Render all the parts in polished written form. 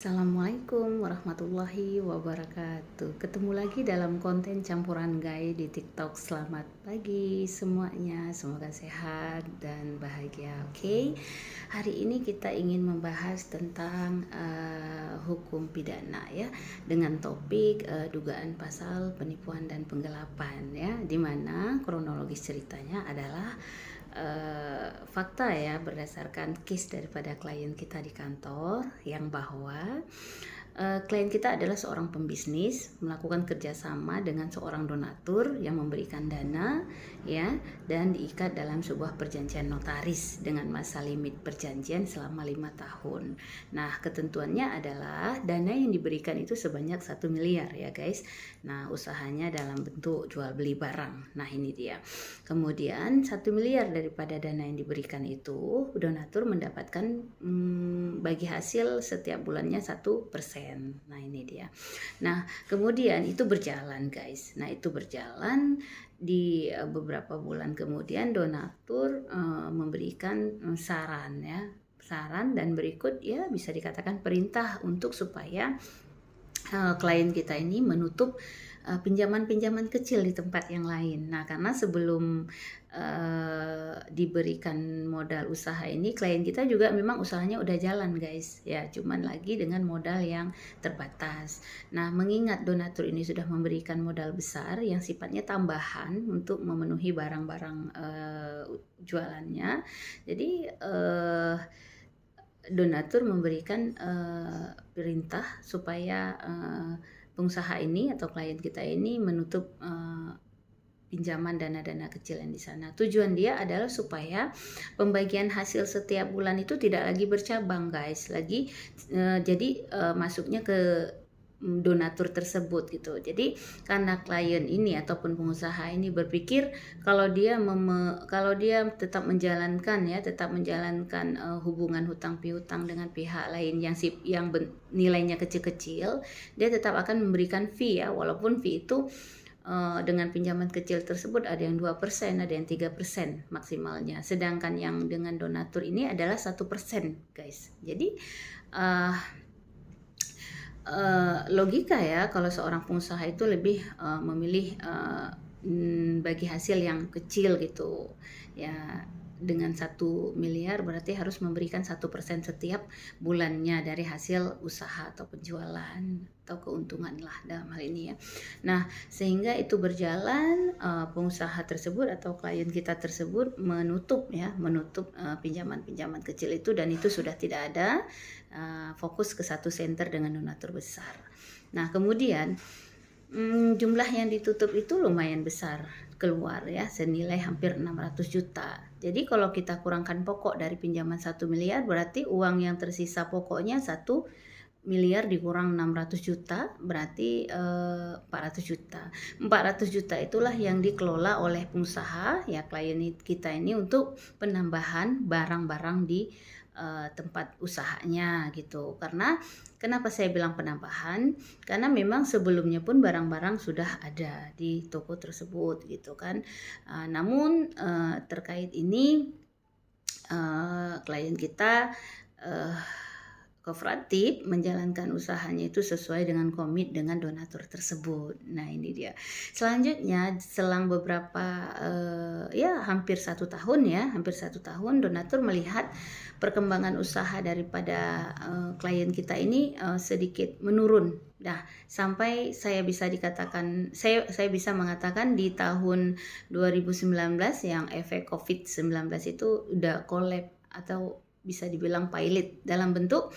Assalamualaikum warahmatullahi wabarakatuh. Ketemu lagi dalam konten campuran gay di TikTok. Selamat pagi semuanya, semoga sehat dan bahagia. Oke, hari ini kita ingin membahas tentang hukum pidana ya, dengan topik dugaan pasal penipuan dan penggelapan ya, dimana kronologis ceritanya adalah fakta ya, berdasarkan case daripada klien kita di kantor, yang bahwa klien kita adalah seorang pembisnis melakukan kerjasama dengan seorang donatur yang memberikan dana ya, dan diikat dalam sebuah perjanjian notaris dengan masa limit perjanjian selama 5 tahun. Nah, ketentuannya adalah dana yang diberikan itu sebanyak 1 miliar ya guys. Nah, usahanya dalam bentuk jual beli barang. Nah, ini dia. Kemudian 1 miliar daripada dana yang diberikan itu, donatur mendapatkan bagi hasil setiap bulannya 1%. Nah, ini dia. Nah, kemudian itu berjalan guys. Nah, itu berjalan di beberapa bulan kemudian donatur memberikan saran ya. Saran dan berikut ya bisa dikatakan perintah untuk supaya klien kita ini menutup pinjaman-pinjaman kecil di tempat yang lain. Nah, karena sebelum diberikan modal usaha ini, klien kita juga memang usahanya udah jalan guys ya, cuman lagi dengan modal yang terbatas. Nah, mengingat donatur ini sudah memberikan modal besar yang sifatnya tambahan untuk memenuhi barang-barang jualannya, jadi donatur memberikan perintah supaya pengusaha ini atau klien kita ini menutup pinjaman dana-dana kecil yang di sana. Tujuan dia adalah supaya pembagian hasil setiap bulan itu tidak lagi bercabang guys, jadi masuknya ke donatur tersebut gitu. Jadi karena klien ini ataupun pengusaha ini berpikir kalau dia tetap menjalankan hubungan hutang piutang dengan pihak lain yang nilainya kecil-kecil, dia tetap akan memberikan fee ya, walaupun fee itu dengan pinjaman kecil tersebut ada yang 2%, ada yang 3% maksimalnya. Sedangkan yang dengan donatur ini adalah 1% guys. Jadi logika ya, kalau seorang pengusaha itu lebih memilih bagi hasil yang kecil gitu ya. Dengan 1 miliar berarti harus memberikan 1% setiap bulannya dari hasil usaha atau penjualan atau keuntungan lah dalam hal ini ya. Nah, sehingga itu berjalan, pengusaha tersebut atau klien kita tersebut menutup pinjaman-pinjaman kecil itu, dan itu sudah tidak ada, fokus ke satu center dengan donatur besar. Nah, kemudian jumlah yang ditutup itu lumayan besar keluar ya, senilai hampir 600 juta. Jadi kalau kita kurangkan pokok dari pinjaman 1 miliar, berarti uang yang tersisa pokoknya 1 miliar dikurang 600 juta berarti 400 juta. 400 juta itulah yang dikelola oleh pengusaha ya, klien kita ini, untuk penambahan barang-barang di tempat usahanya gitu. Karena kenapa saya bilang penambahan? Karena memang sebelumnya pun barang-barang sudah ada di toko tersebut gitu kan. Namun terkait ini klien kita kooperatif menjalankan usahanya itu sesuai dengan komit dengan donatur tersebut. Nah, ini dia. Selanjutnya selang beberapa hampir 1 tahun ya, hampir 1 tahun donatur melihat perkembangan usaha daripada klien kita ini sedikit menurun. Nah, sampai saya bisa mengatakan di tahun 2019 yang efek COVID-19 itu udah collab atau bisa dibilang pilot, dalam bentuk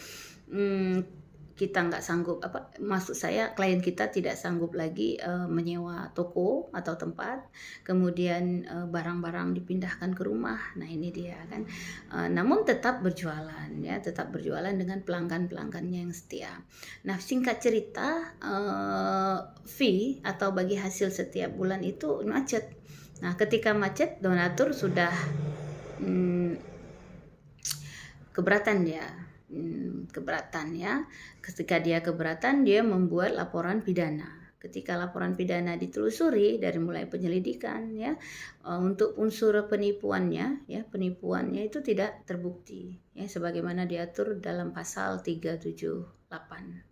kita nggak sanggup, maksud saya klien kita tidak sanggup lagi menyewa toko atau tempat, kemudian barang-barang dipindahkan ke rumah. Nah, ini dia kan. Namun tetap berjualan ya, tetap berjualan dengan pelanggan-pelanggannya yang setia. Nah, singkat cerita, fee atau bagi hasil setiap bulan itu macet. Nah, ketika macet, donatur sudah keberatan ya. Ketika dia keberatan, dia membuat laporan pidana. Ketika laporan pidana ditelusuri dari mulai penyelidikan ya, untuk unsur penipuannya itu tidak terbukti ya, sebagaimana diatur dalam pasal 378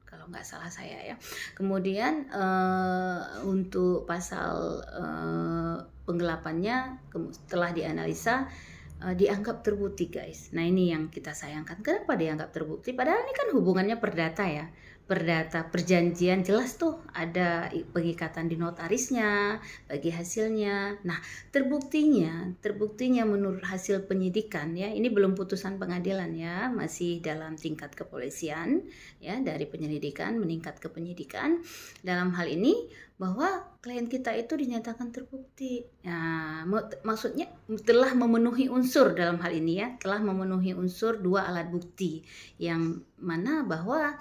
kalau nggak salah saya ya. Kemudian untuk pasal penggelapannya setelah dianalisa dianggap terbukti guys. Nah ini yang kita sayangkan. Kenapa dianggap terbukti? Padahal ini kan hubungannya perdata ya. Perdata, perjanjian jelas tuh ada pengikatan di notarisnya bagi hasilnya. Nah terbuktinya menurut hasil penyidikan ya, ini belum putusan pengadilan ya, masih dalam tingkat kepolisian ya, dari penyelidikan meningkat ke penyidikan. Dalam hal ini bahwa klien kita itu dinyatakan terbukti. Nah, maksudnya telah memenuhi unsur dalam hal ini ya, telah memenuhi unsur 2 alat bukti yang mana bahwa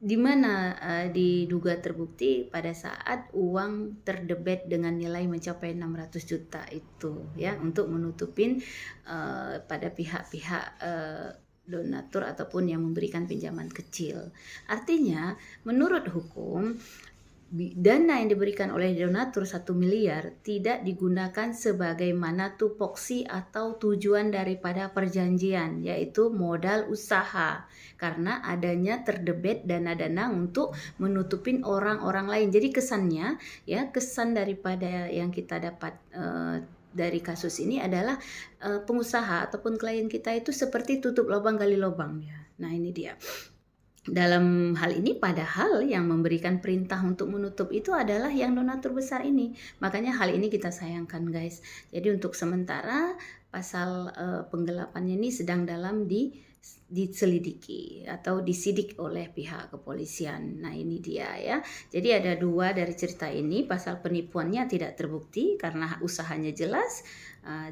di mana diduga terbukti pada saat uang terdebet dengan nilai mencapai 600 juta itu ya, untuk menutupin pada pihak-pihak donatur ataupun yang memberikan pinjaman kecil. Artinya menurut hukum dana yang diberikan oleh donatur 1 miliar tidak digunakan sebagaimana tupoksi atau tujuan daripada perjanjian, yaitu modal usaha, karena adanya terdebet dana-dana untuk menutupin orang-orang lain. Jadi kesannya ya, kesan daripada yang kita dapat dari kasus ini adalah pengusaha ataupun klien kita itu seperti tutup lubang gali lubang ya. Nah ini dia. Dalam hal ini padahal yang memberikan perintah untuk menutup itu adalah yang donatur besar ini. Makanya hal ini kita sayangkan guys. Jadi untuk sementara pasal penggelapannya ini sedang dalam diselidiki atau disidik oleh pihak kepolisian. Nah ini dia ya. Jadi ada 2 dari cerita ini. Pasal penipuannya tidak terbukti karena usahanya jelas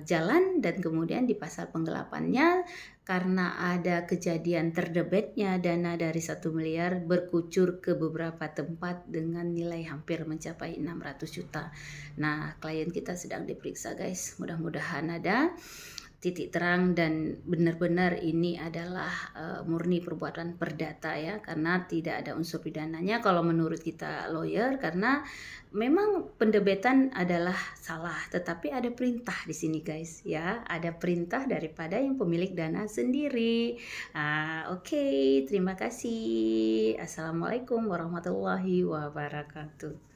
jalan, dan kemudian di pasal penggelapannya karena ada kejadian terdebetnya dana dari 1 miliar berkucur ke beberapa tempat dengan nilai hampir mencapai 600 juta. Nah klien kita sedang diperiksa guys. Mudah-mudahan ada titik terang dan benar-benar ini adalah murni perbuatan perdata ya, karena tidak ada unsur pidananya kalau menurut kita lawyer, karena memang pendebetan adalah salah, tetapi ada perintah di sini guys ya, ada perintah daripada yang pemilik dana sendiri. Oke, terima kasih. Assalamualaikum warahmatullahi wabarakatuh.